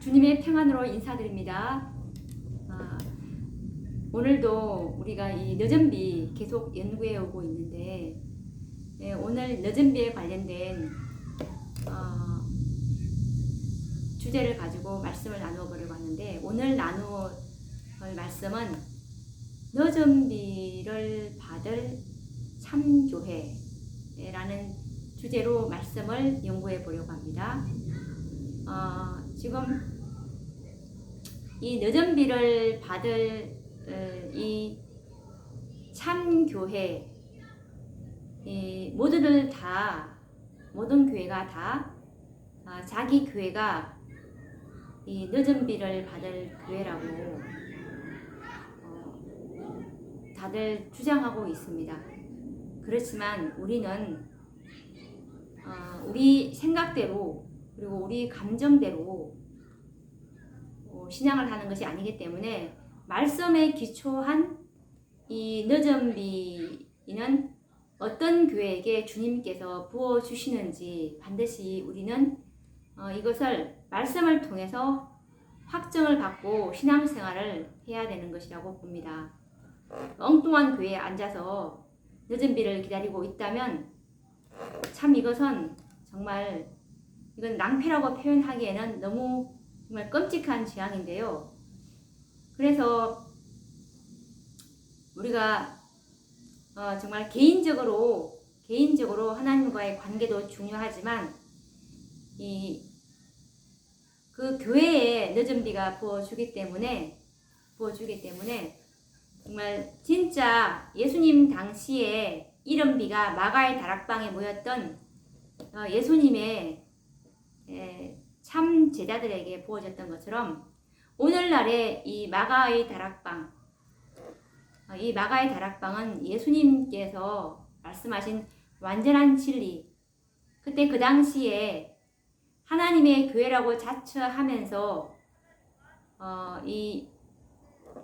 주님의 평안으로 인사드립니다. 오늘도 우리가 이 늦은비 계속 연구해 오고 있는데, 오늘 늦은비에 관련된 주제를 가지고 말씀을 나누어 보려고 하는데, 오늘 나누어 볼 말씀은 늦은비를 받을 참교회라는 주제로 말씀을 연구해 보려고 합니다. 지금 이 늦은비를 받을 이 참교회, 모든 교회가 다 자기 교회가 이 늦은비를 받을 교회라고 다들 주장하고 있습니다. 그렇지만 우리는 우리 생각대로 그리고 우리 감정대로 신앙을 하는 것이 아니기 때문에 말씀에 기초한 이 늦은비는 어떤 교회에게 주님께서 부어주시는지 반드시 우리는 이것을 말씀을 통해서 확정을 받고 신앙생활을 해야 되는 것이라고 봅니다. 엉뚱한 교회에 앉아서 늦은비를 기다리고 있다면 참 이것은 정말 이건 낭패라고 표현하기에는 너무 정말 끔찍한 재앙인데요. 그래서 우리가 정말 개인적으로 하나님과의 관계도 중요하지만 그 교회에 늦은비가 부어주기 때문에 정말 진짜 예수님 당시에 이른비가 마가의 다락방에 모였던 예수님의 참 제자들에게 부어졌던 것처럼 오늘날의 이 마가의 다락방은 예수님께서 말씀하신 완전한 진리, 그때 그 당시에 하나님의 교회라고 자처하면서 이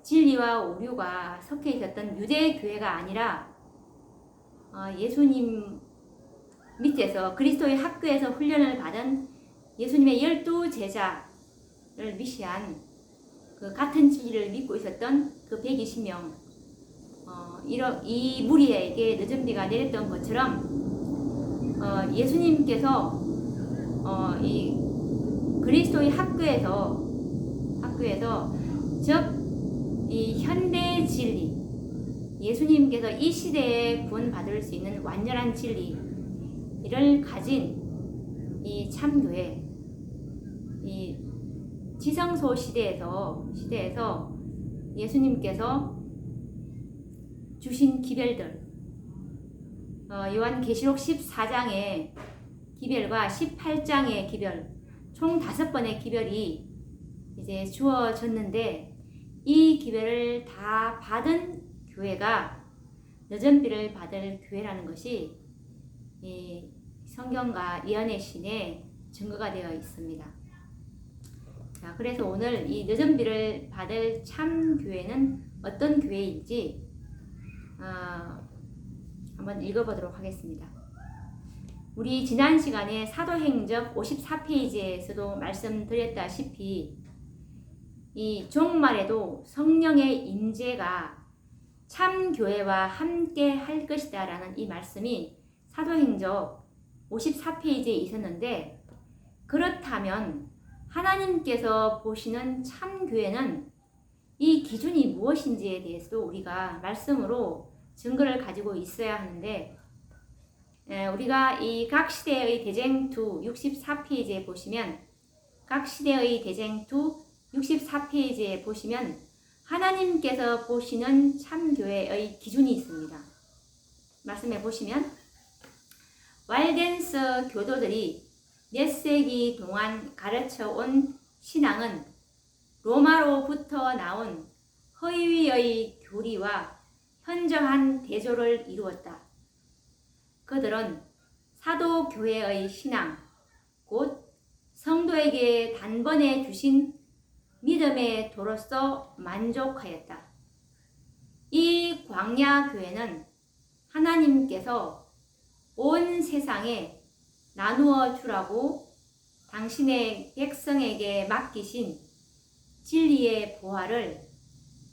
진리와 오류가 섞여 있었던 유대 교회가 아니라 예수님 밑에서 그리스도의 학교에서 훈련을 받은 예수님의 12제자를 위시한 그 같은 진리를 믿고 있었던 그 120명 이 무리에게 늦은비가 내렸던 것처럼 예수님께서 이 그리스도의 학교에서 즉 이 현대 진리, 예수님께서 이 시대에 구원받을 수 있는 완전한 진리를 가진 이 참교회, 이 지성소 시대에서 예수님께서 주신 기별들, 요한계시록 14장의 기별과 18장의 기별, 총 5번의 기별이 이제 주어졌는데, 이 기별을 다 받은 교회가 늦은비를 받을 교회라는 것이 이 성경과 예언의 신에 증거가 되어 있습니다. 자, 그래서 오늘 이 늦은비를 받을 참 교회는 어떤 교회인지 한번 읽어보도록 하겠습니다. 우리 지난 시간에 사도행적 54페이지에서도 말씀드렸다시피 이 종말에도 성령의 임재가 참 교회와 함께 할 것이다 라는 이 말씀이 사도행적 54페이지에 있었는데, 그렇다면 하나님께서 보시는 참 교회는 이 기준이 무엇인지에 대해서도 우리가 말씀으로 증거를 가지고 있어야 하는데, 우리가 이 각 시대의 대쟁투 64페이지에 보시면, 각 시대의 대쟁투 64페이지에 보시면 하나님께서 보시는 참교회의 기준이 있습니다. 말씀해 보시면, 왈덴스 교도들이 몇 세기 동안 가르쳐 온 신앙은 로마로부터 나온 허위의 교리와 현저한 대조를 이루었다. 그들은 사도교회의 신앙, 곧 성도에게 단번에 주신 믿음의 도로서 만족하였다. 이 광야 교회는 하나님께서 온 세상에 나누어 주라고 당신의 백성에게 맡기신 진리의 보화를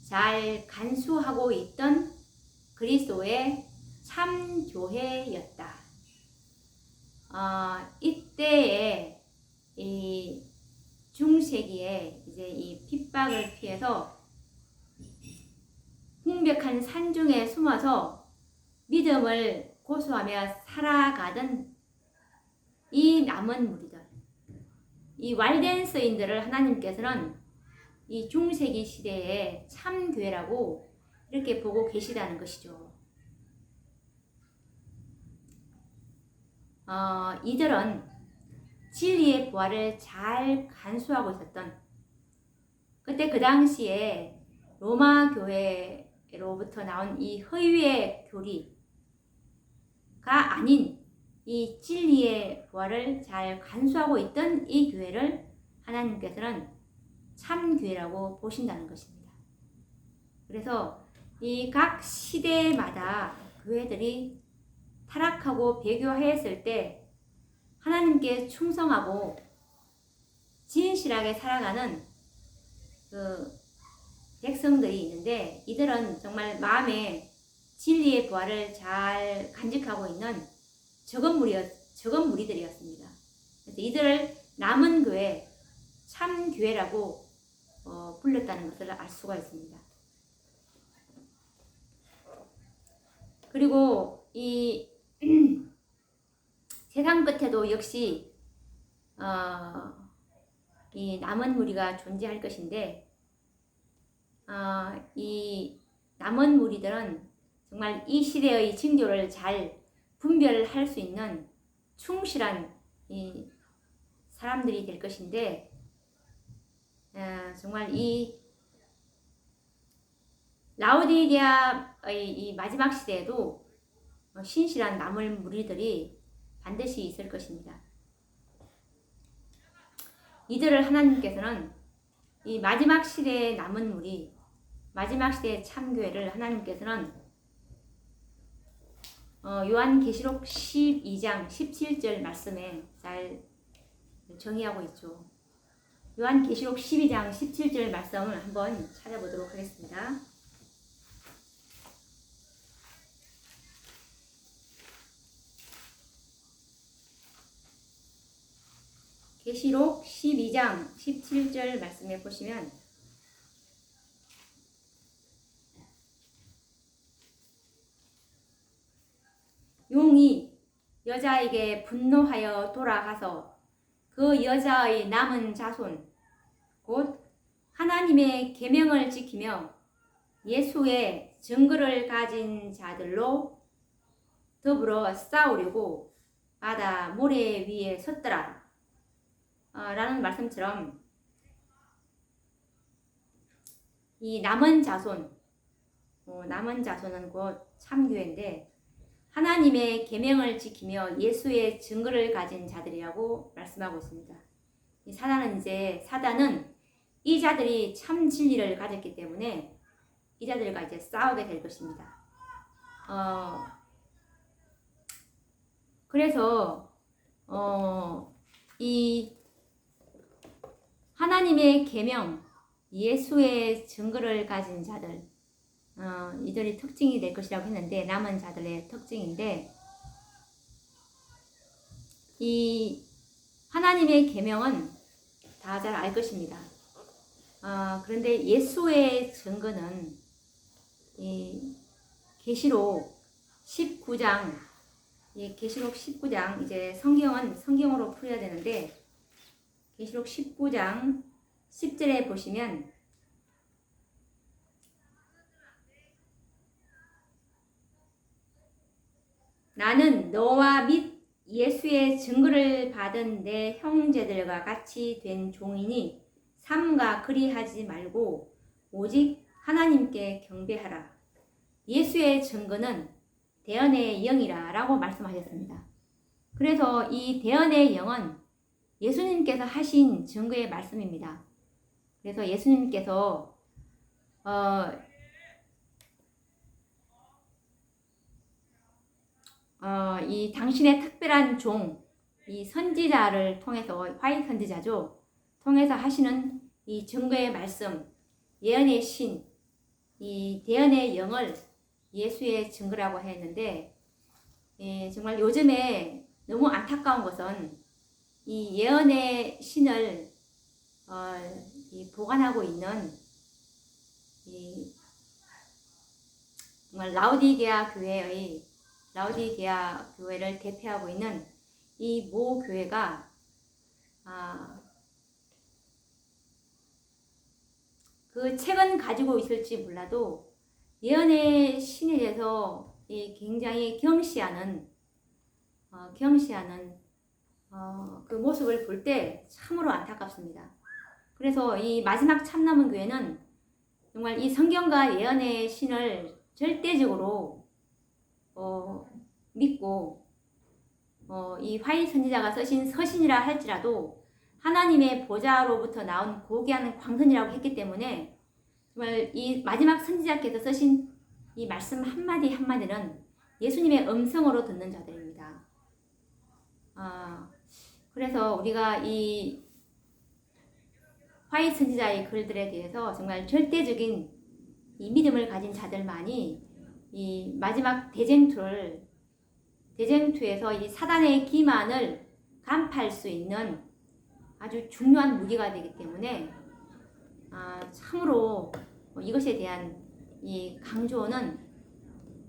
잘 간수하고 있던 그리스도의 참 교회였다. 이때에 이 중세기에 이제 이 핍박을 피해서 궁벽한 산중에 숨어서 믿음을 고수하며 살아가던 이 남은 무리들, 이 왈된 서인들을 하나님께서는 이 중세기 시대의 참교회라고 이렇게 보고 계시다는 것이죠. 이들은 진리의 보화를 잘 간수하고 있었던, 그때 그 당시에 로마 교회로부터 나온 이 허위의 교리가 아닌 이 진리의 보화를 잘 간수하고 있던 이 교회를 하나님께서는 참교회라고 보신다는 것입니다. 그래서 이 각 시대마다 교회들이 타락하고 배교했을 때 하나님께 충성하고 진실하게 살아가는 그 백성들이 있는데, 이들은 정말 마음에 진리의 보화를 잘 간직하고 있는 적은 무리들이었습니다. 그래서 이들을 남은 교회, 참 교회라고 불렸다는 것을 알 수가 있습니다. 그리고 이 세상 끝에도 역시 이 남은 무리가 존재할 것인데, 이 남은 무리들은 정말 이 시대의 징조를 잘 분별할 수 있는 충실한 이 사람들이 될 것인데, 정말 이 라오디게아의 이 마지막 시대에도 신실한 남은 무리들이 반드시 있을 것입니다. 이들을 하나님께서는 이 마지막 시대의 남은 무리, 마지막 시대의 참교회를 하나님께서는 요한계시록 12장 17절 말씀에 잘 정의하고 있죠. 요한계시록 12장 17절 말씀을 한번 찾아보도록 하겠습니다. 계시록 12장 17절 말씀에 보시면 용이 여자에게 분노하여 돌아가서 그 여자의 남은 자손 곧 하나님의 계명을 지키며 예수의 증거를 가진 자들로 더불어 싸우려고 바다 모래 위에 섰더라 라는 말씀처럼, 이 남은 자손, 남은 자손은 곧 참교회인데 하나님의 계명을 지키며 예수의 증거를 가진 자들이라고 말씀하고 있습니다. 이 사단은 이 자들이 참 진리를 가졌기 때문에 이 자들과 이제 싸우게 될 것입니다. 그래서 이 하나님의 계명, 예수의 증거를 가진 자들, 이들이 특징이 될 것이라고 했는데, 남은 자들의 특징인데, 이 하나님의 계명은 다 잘 알 것입니다. 그런데 예수의 증거는 이 계시록 19장, 계시록 19장, 이제 성경은 성경으로 풀어야 되는데, 계시록 19장 10절에 보시면 나는 너와 및 예수의 증거를 받은 내 형제들과 같이 된 종이니 삼가 그리하지 말고 오직 하나님께 경배하라. 예수의 증거는 대언의 영이라 라고 말씀하셨습니다. 그래서 이 대언의 영은 예수님께서 하신 증거의 말씀입니다. 그래서 예수님께서 이 당신의 특별한 종 이 선지자를 통해서, 화이 선지자죠. 통해서 하시는 이 증거의 말씀, 예언의 신, 이 대언의 영을 예수의 증거라고 했는데, 정말 요즘에 너무 안타까운 것은 이 예언의 신을 보관하고 있는 정말 라오디게아 교회를 대표하고 있는 이 모 교회가 그 책은 가지고 있을지 몰라도 예언의 신에 대해서 굉장히 경시하는 그 모습을 볼 때 참으로 안타깝습니다. 그래서 이 마지막 참남은 교회는 정말 이 성경과 예언의 신을 절대적으로 믿고 이 화이 선지자가 쓰신 서신이라 할지라도 하나님의 보좌로부터 나온 고귀한 광선이라고 했기 때문에 정말 이 마지막 선지자께서 쓰신 이 말씀 한마디 한마디는 예수님의 음성으로 듣는 자들입니다. 그래서 우리가 이 화이 선지자의 글들에 대해서 정말 절대적인 이 믿음을 가진 자들만이 이 마지막 대쟁투에서 이 사단의 기만을 간파할 수 있는 아주 중요한 무기가 되기 때문에 참으로 이것에 대한 이 강조는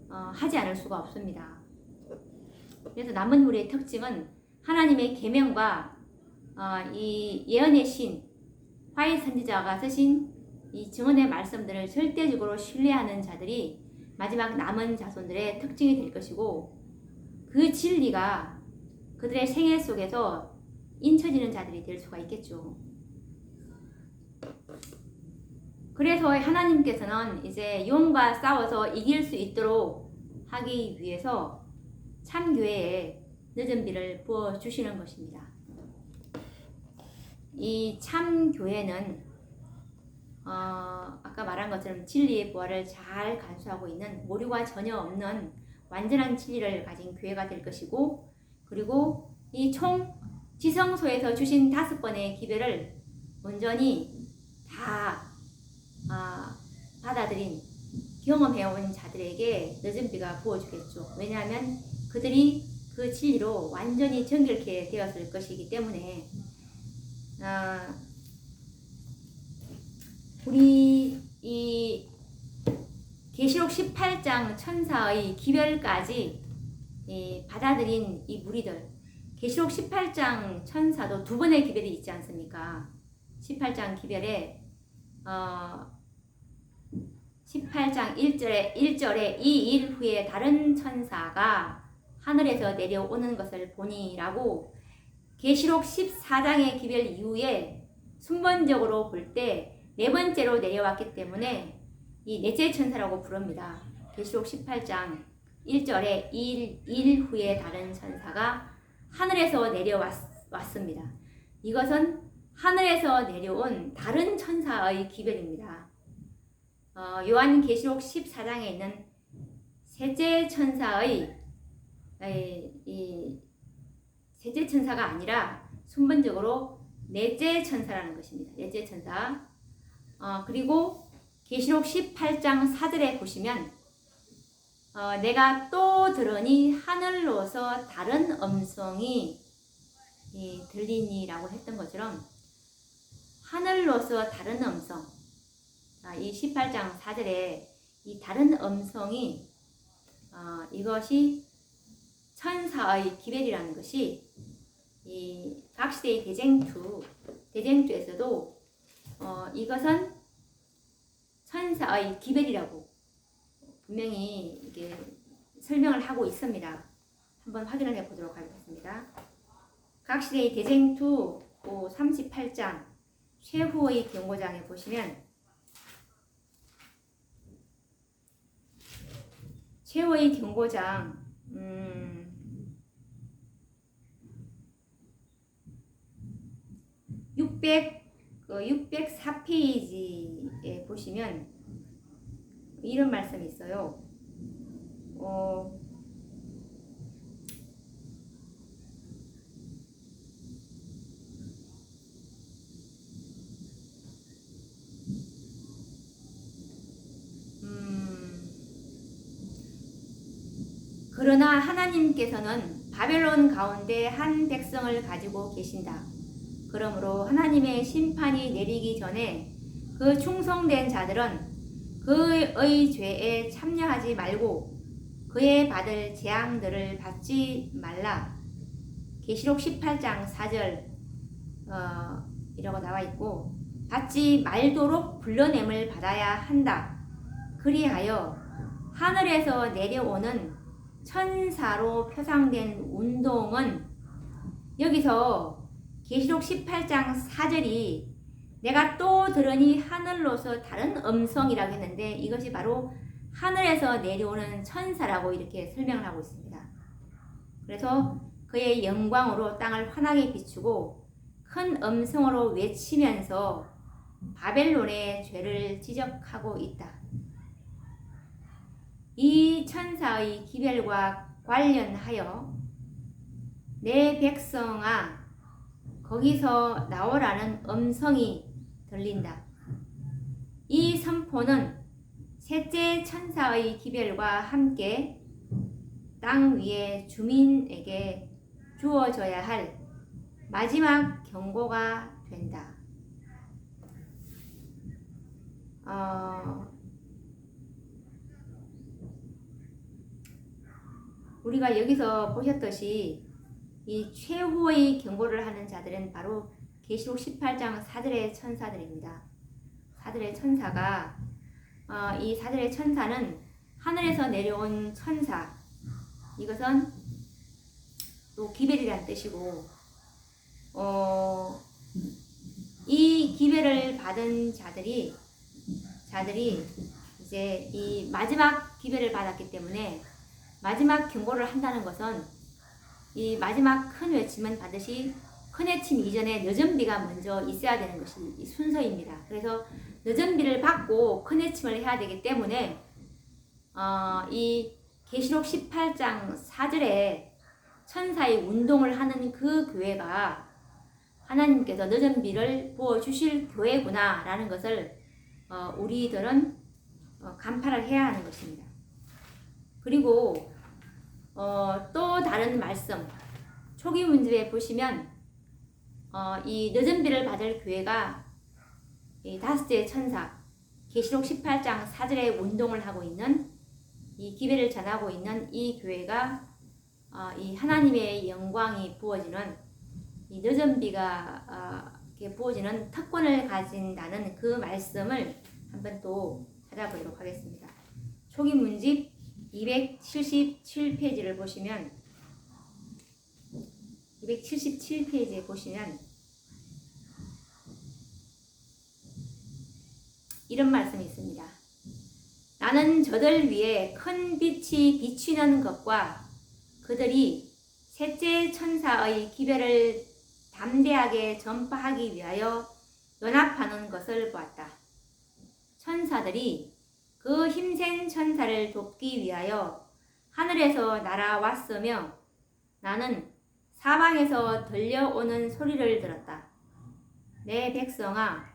하지 않을 수가 없습니다. 그래서 남은 우리의 특징은 하나님의 계명과 이 예언의 신 화이 선지자가 쓰신 이 증언의 말씀들을 절대적으로 신뢰하는 자들이 마지막 남은 자손들의 특징이 될 것이고, 그 진리가 그들의 생애 속에서 인쳐지는 자들이 될 수가 있겠죠. 그래서 하나님께서는 이제 용과 싸워서 이길 수 있도록 하기 위해서 참교회에 늦은 비를 부어주시는 것입니다. 이 참교회는 아까 말한 것처럼 진리의 부활을 잘 간수하고 있는 오류가 전혀 없는 완전한 진리를 가진 교회가 될 것이고, 그리고 이 총 지성소에서 주신 5번의 기별을 온전히 다 받아들인 경험해온 자들에게 늦은 비가 부어주겠죠. 왜냐하면 그들이 그 진리로 완전히 정결케 되었을 것이기 때문에 우리 이 계시록 18장 천사의 기별까지 받아들인 이 무리들, 계시록 18장 천사도 2번의 기별이 있지 않습니까? 18장 기별에 18장 1절에 이 일 후에 다른 천사가 하늘에서 내려오는 것을 보니 라고 계시록 14장의 기별 이후에 순번적으로 볼 때 4번째로 내려왔기 때문에 이 넷째 천사라고 부릅니다. 계시록 18장 1절에 일 후에 다른 천사가 하늘에서 내려왔습니다. 이것은 하늘에서 내려온 다른 천사의 기별입니다. 요한 계시록 14장에 있는 셋째 천사의 셋째 천사가 아니라 순번적으로 넷째 천사라는 것입니다. 넷째 천사. 그리고 계시록 18장 4절에 보시면 내가 또 들으니 하늘로서 다른 음성이 들리니라고 했던 것처럼 하늘로서 다른 음성, 이 18장 4절에 이 다른 음성이 이것이 천사의 기별이라는 것이 이 각시대의 대쟁투에서도 이것은 천사의 기별이라고 분명히 이게 설명을 하고 있습니다. 한번 확인을 해보도록 하겠습니다. 각시대의 대쟁투 38장 최후의 경고장에 보시면 최후의 경고장 604페이지에 보시면 이런 말씀이 있어요. 그러나 하나님께서는 바벨론 가운데 한 백성을 가지고 계신다. 그러므로 하나님의 심판이 내리기 전에 그 충성된 자들은 그의 죄에 참여하지 말고 그의 받을 재앙들을 받지 말라. 계시록 18장 4절 이라고 나와 있고, 받지 말도록 불러냄을 받아야 한다. 그리하여 하늘에서 내려오는 천사로 표상된 운동은, 여기서 계시록 18장 4절이 내가 또 들으니 하늘로서 다른 음성이라고 했는데, 이것이 바로 하늘에서 내려오는 천사라고 이렇게 설명을 하고 있습니다. 그래서 그의 영광으로 땅을 환하게 비추고 큰 음성으로 외치면서 바벨론의 죄를 지적하고 있다. 이 천사의 기별과 관련하여 내 백성아 거기서 나오라는 음성이 들린다. 이 선포는 셋째 천사의 기별과 함께 땅 위의 주민에게 주어져야 할 마지막 경고가 된다. 우리가 여기서 보셨듯이 이 최후의 경고를 하는 자들은 바로 계시록 18장 사들의 천사들입니다. 사들의 천사가 이 사들의 천사는 하늘에서 내려온 천사, 이것은 또 기별이라는 뜻이고, 이 기별을 받은 자들이 이제 이 마지막 기별을 받았기 때문에 마지막 경고를 한다는 것은 이 마지막 큰 외침은 반드시 큰 외침 이전에 늦은비가 먼저 있어야 되는 것이 이 순서입니다. 그래서 늦은비를 받고 큰 외침을 해야 되기 때문에 이 계시록 18장 4절에 천사의 운동을 하는 그 교회가 하나님께서 늦은비를 부어주실 교회구나 라는 것을 우리들은 간파를 해야 하는 것입니다. 그리고 또 다른 말씀, 초기 문집에 보시면 이 늦은비를 받을 교회가 이 다섯째 천사, 계시록 18장 4절에 운동을 하고 있는, 이 기별을 전하고 있는 이 교회가 이 하나님의 영광이 부어지는, 이 늦은비가 부어지는 특권을 가진다는 그 말씀을 한번 또 찾아보도록 하겠습니다. 초기 문집 277페이지를 보시면, 277페이지에 보시면 이런 말씀이 있습니다. 나는 저들 위에 큰 빛이 비치는 것과 그들이 셋째 천사의 기별을 담대하게 전파하기 위하여 연합하는 것을 보았다. 천사들이 그 힘센 천사를 돕기 위하여 하늘에서 날아왔으며 나는 사방에서 들려오는 소리를 들었다. 내 백성아,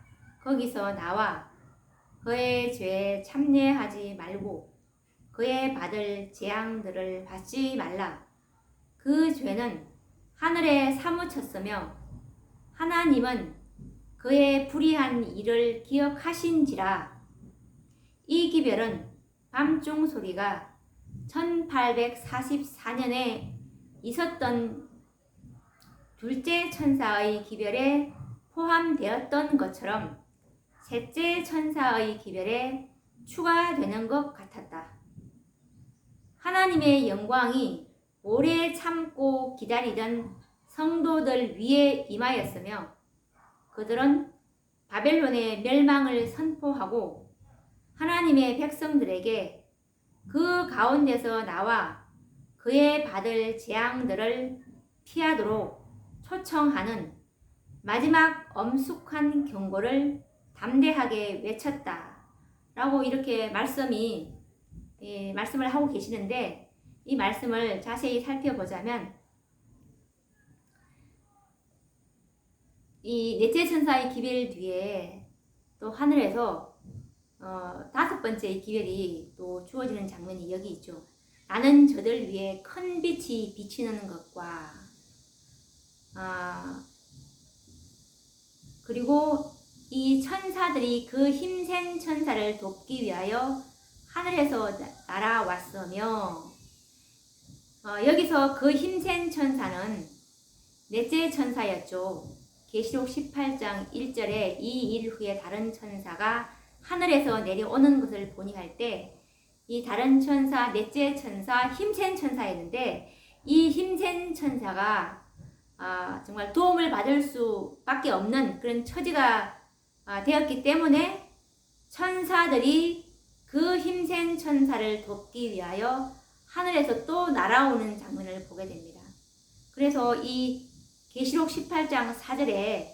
거기서 나와 그의 죄에 참여하지 말고 그의 받을 재앙들을 받지 말라. 그 죄는 하늘에 사무쳤으며 하나님은 그의 불의한 일을 기억하신지라. 이 기별은 밤중 소리가 1844년에 있었던 둘째 천사의 기별에 포함되었던 것처럼 셋째 천사의 기별에 추가되는 것 같았다. 하나님의 영광이 오래 참고 기다리던 성도들 위에 임하였으며 그들은 바벨론의 멸망을 선포하고 하나님의 백성들에게 그 가운데서 나와 그의 받을 재앙들을 피하도록 초청하는 마지막 엄숙한 경고를 담대하게 외쳤다 라고 이렇게 말씀을 하고 계시는데, 이 말씀을 자세히 살펴보자면 이 넷째 천사의 기별 뒤에 또 하늘에서 다섯 번째의 기별이 또 주어지는 장면이 여기 있죠. 나는 저들 위에 큰 빛이 비치는 것과 그리고 이 천사들이 그 힘센 천사를 돕기 위하여 하늘에서 날아왔으며 여기서 그 힘센 천사는 넷째 천사였죠. 계시록 18장 1절에 이 일 후에 다른 천사가 하늘에서 내려오는 것을 보니 할 때 이 다른 천사, 넷째 천사, 힘센 천사였는데 이 힘센 천사가 정말 도움을 받을 수밖에 없는 그런 처지가 되었기 때문에 천사들이 그 힘센 천사를 돕기 위하여 하늘에서 또 날아오는 장면을 보게 됩니다. 그래서 이 계시록 18장 4절에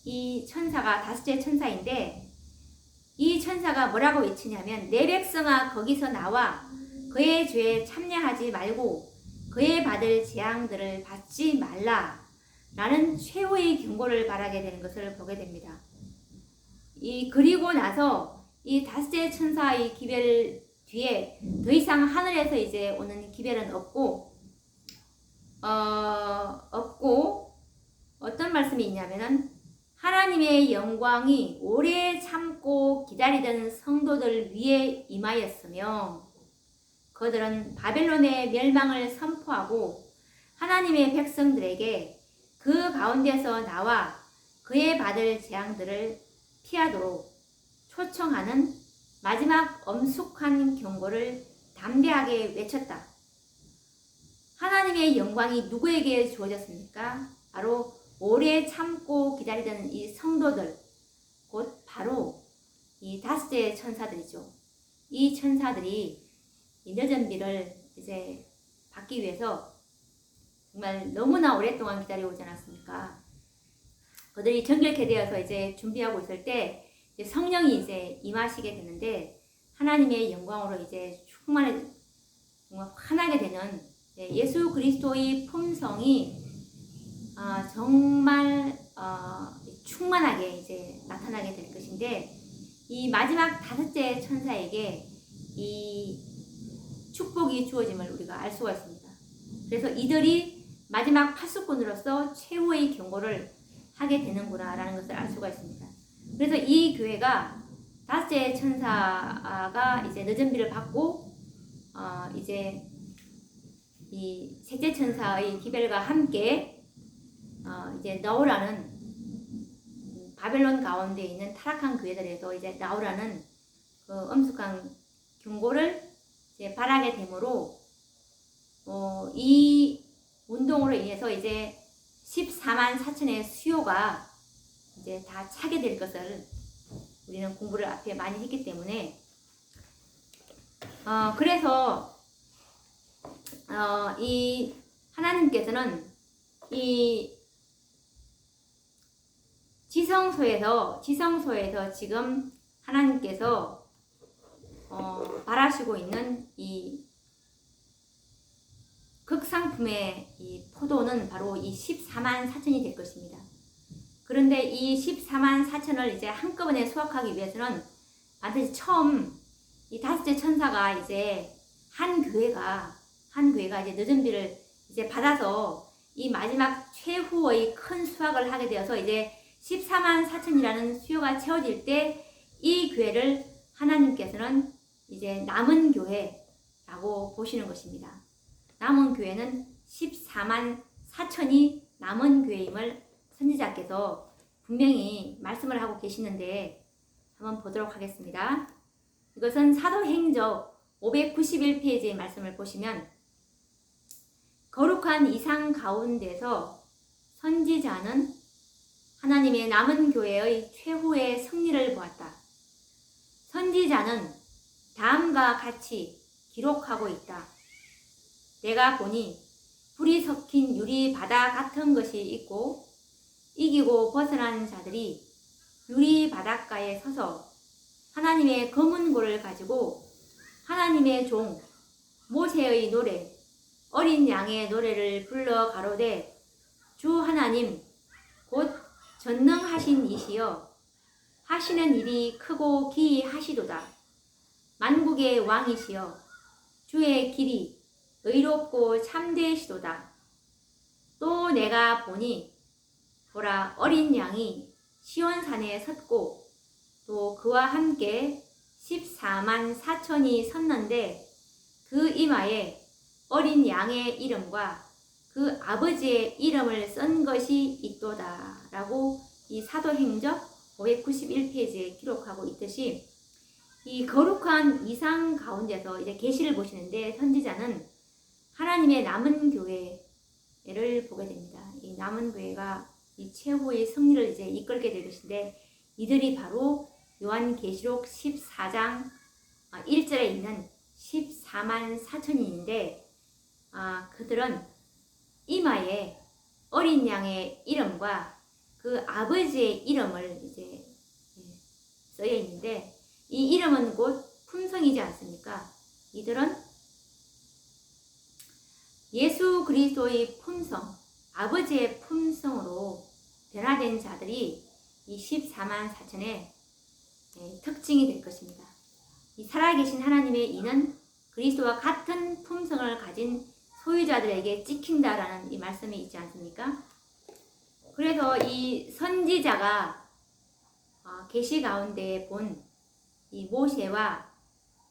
이 천사가 다섯째 천사인데 이 천사가 뭐라고 외치냐면 내 백성아 거기서 나와 그의 죄에 참여하지 말고 그의 받을 재앙들을 받지 말라 라는 최후의 경고를 바라게 되는 것을 보게 됩니다. 그리고 나서 이 다섯째 천사의 기별 뒤에 더 이상 하늘에서 이제 오는 기별은 없고 어떤 말씀이 있냐면은 하나님의 영광이 오래 참고 기다리던 성도들 위에 임하였으며 그들은 바벨론의 멸망을 선포하고 하나님의 백성들에게 그 가운데서 나와 그의 받을 재앙들을 피하도록 초청하는 마지막 엄숙한 경고를 담대하게 외쳤다. 하나님의 영광이 누구에게 주어졌습니까? 바로 오래 참고 기다리던 이 성도들, 곧 바로 이 다섯째 천사들이죠. 이 천사들이 이 늦은 비를 이제 받기 위해서 정말 너무나 오랫동안 기다려오지 않았습니까? 그들이 정결케 되어서 이제 준비하고 있을 때 이제 성령이 이제 임하시게 되는데 하나님의 영광으로 이제 정말 환하게 되는 예수 그리스도의 품성이 정말 충만하게 이제 나타나게 될 것인데 이 마지막 다섯째 천사에게 이 축복이 주어짐을 우리가 알 수가 있습니다. 그래서 이들이 마지막 파수꾼으로서 최후의 경고를 하게 되는구나 라는 것을 알 수가 있습니다. 그래서 이 교회가 다섯째 천사가 이제 늦은 비를 받고 이제 이 셋째 천사의 기별과 함께 이제 나오라는 바벨론 가운데 있는 타락한 교회들에서 이제 나오라는 그 엄숙한 경고를 이제 바라게 되므로 이 운동으로 인해서 이제 14만 4천의 수요가 이제 다 차게 될 것을 우리는 공부를 앞에 많이 했기 때문에 그래서 이 하나님께서는 이 지성소에서 지금 하나님께서 바라시고 있는 이 극상품의 이 포도는 바로 이 14만 4천이 될 것입니다. 그런데 이 14만 4천을 이제 한꺼번에 수확하기 위해서는 반드시 처음 이 다섯째 천사가 이제 한 교회가 이제 늦은 비를 이제 받아서 이 마지막 최후의 큰 수확을 하게 되어서 이제 14만 4천이라는 수요가 채워질 때 이 교회를 하나님께서는 이제 남은 교회라고 보시는 것입니다. 남은 교회는 14만 4천이 남은 교회임을 선지자께서 분명히 말씀을 하고 계시는데 한번 보도록 하겠습니다. 이것은 사도행적 591페이지의 말씀을 보시면 거룩한 이상 가운데서 선지자는 하나님의 남은 교회의 최후의 승리를 보았다. 선지자는 다음과 같이 기록하고 있다. 내가 보니 불이 섞인 유리 바다 같은 것이 있고 이기고 벗어난 자들이 유리 바닷가에 서서 하나님의 검은 골을 가지고 하나님의 종 모세의 노래 어린 양의 노래를 불러 가로되 주 하나님 곧 전능하신 이시여 하시는 일이 크고 기이하시도다. 만국의 왕이시여 주의 길이 의롭고 참되시도다. 또 내가 보니 보라 어린 양이 시온산에 섰고 또 그와 함께 14만 4천이 섰는데 그 이마에 어린 양의 이름과 그 아버지의 이름을 쓴 것이 있도다 라고 이 사도행적 591페이지에 기록하고 있듯이 이 거룩한 이상 가운데서 이제 계시를 보시는데 선지자는 하나님의 남은 교회를 보게 됩니다. 이 남은 교회가 이 최후의 승리를 이제 이끌게 될 것인데 이들이 바로 요한계시록 14장 1절에 있는 14만 4천인인데 그들은 이마에 어린 양의 이름과 그 아버지의 이름을 이제 써여 있는데 이 이름은 곧 품성이지 않습니까? 이들은 예수 그리스도의 품성, 아버지의 품성으로 변화된 자들이 이 14만 4천의 특징이 될 것입니다. 이 살아계신 하나님의 이는 그리스도와 같은 품성을 가진 소유자들에게 찍힌다라는 이 말씀이 있지 않습니까? 그래서 이 선지자가 계시 가운데 본 이 모세와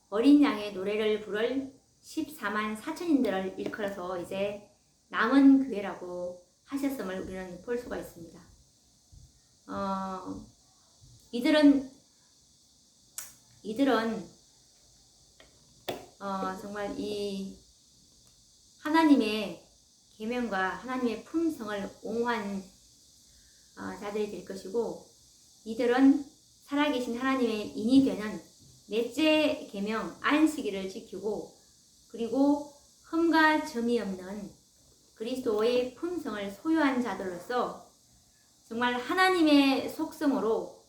어린 양의 노래를 부를 14만 4천인들을 일컬어서 이제 남은 교회라고 하셨음을 우리는 볼 수가 있습니다. 이들은 정말 이 하나님의 계명과 하나님의 품성을 옹호한 자들이 될 것이고 이들은 살아계신 하나님의 인이 되는 넷째 계명 안식일을 지키고 그리고 흠과 점이 없는 그리스도의 품성을 소유한 자들로서 정말 하나님의 속성으로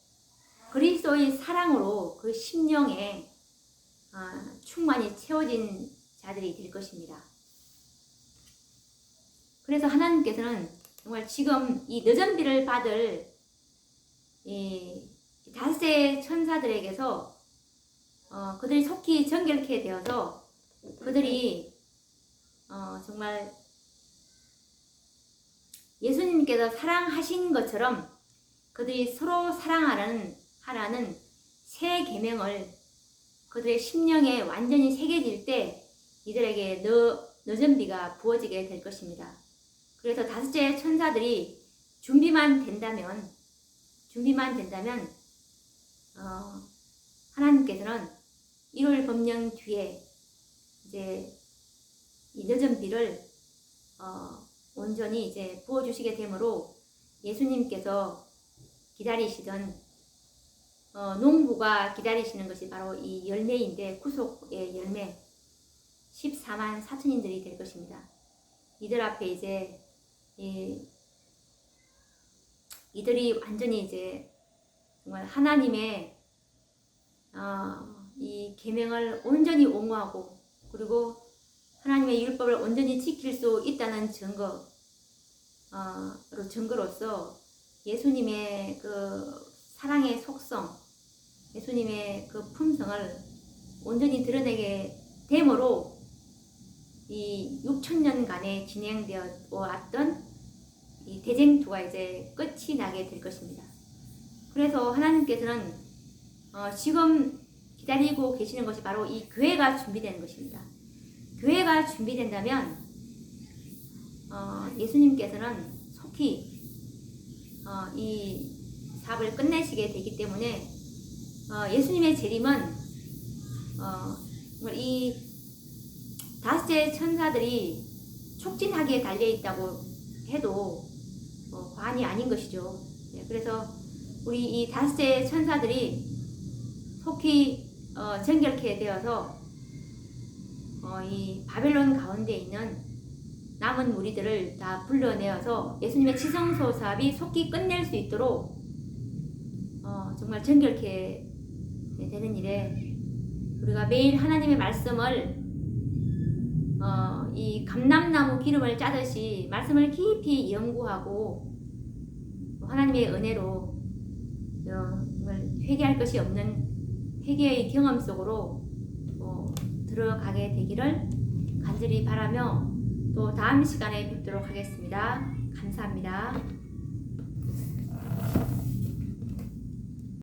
그리스도의 사랑으로 그 심령에 충만히 채워진 자들이 될 것입니다. 그래서 하나님께서는 정말 지금 이 늦은 비를 받을 이 다섯의 천사들에게서 그들이 속히 정결케 되어서 그들이 정말 예수님께서 사랑하신 것처럼 그들이 서로 사랑하라는 새 계명을 그들의 심령에 완전히 새겨질 때 이들에게 늦은 비가 부어지게 될 것입니다. 그래서 다섯째 천사들이 준비만 된다면 하나님께서는 1월 법령 뒤에 이제 이 늦은 비를 온전히 이제 부어주시게 되므로 예수님께서 기다리시던 농부가 기다리시는 것이 바로 이 열매인데 구속의 열매 14만 4천인들이 될 것입니다. 이들 앞에 이제 이들이 완전히 이제 정말 하나님의 이 계명을 온전히 옹호하고 그리고 하나님의 율법을 온전히 지킬 수 있다는 증거로서 예수님의 그 사랑의 속성, 예수님의 그 품성을 온전히 드러내게 됨으로 이 6천년간에 진행되어 왔던 이 대쟁투가 이제 끝이 나게 될 것입니다. 그래서 하나님께서는 지금 기다리고 계시는 것이 바로 이 교회가 준비되는 것입니다. 교회가 준비된다면 예수님께서는 속히 이 사업을 끝내시게 되기 때문에 예수님의 재림은 정말 이 다섯째 천사들이 촉진하기에 달려있다고 해도 과언이 아닌 것이죠. 그래서 우리 이 다섯째 천사들이 속히 정결케 되어서 이 바벨론 가운데 있는 남은 무리들을 다 불러내어서 예수님의 지성소 사업이 속히 끝낼 수 있도록 정말 정결케 되는 일에 우리가 매일 하나님의 말씀을 이 감람나무 기름을 짜듯이 말씀을 깊이 연구하고 하나님의 은혜로 정말 회개할 것이 없는 회개의 경험 속으로 들어가게 되기를 간절히 바라며 또 다음 시간에 뵙도록 하겠습니다. 감사합니다.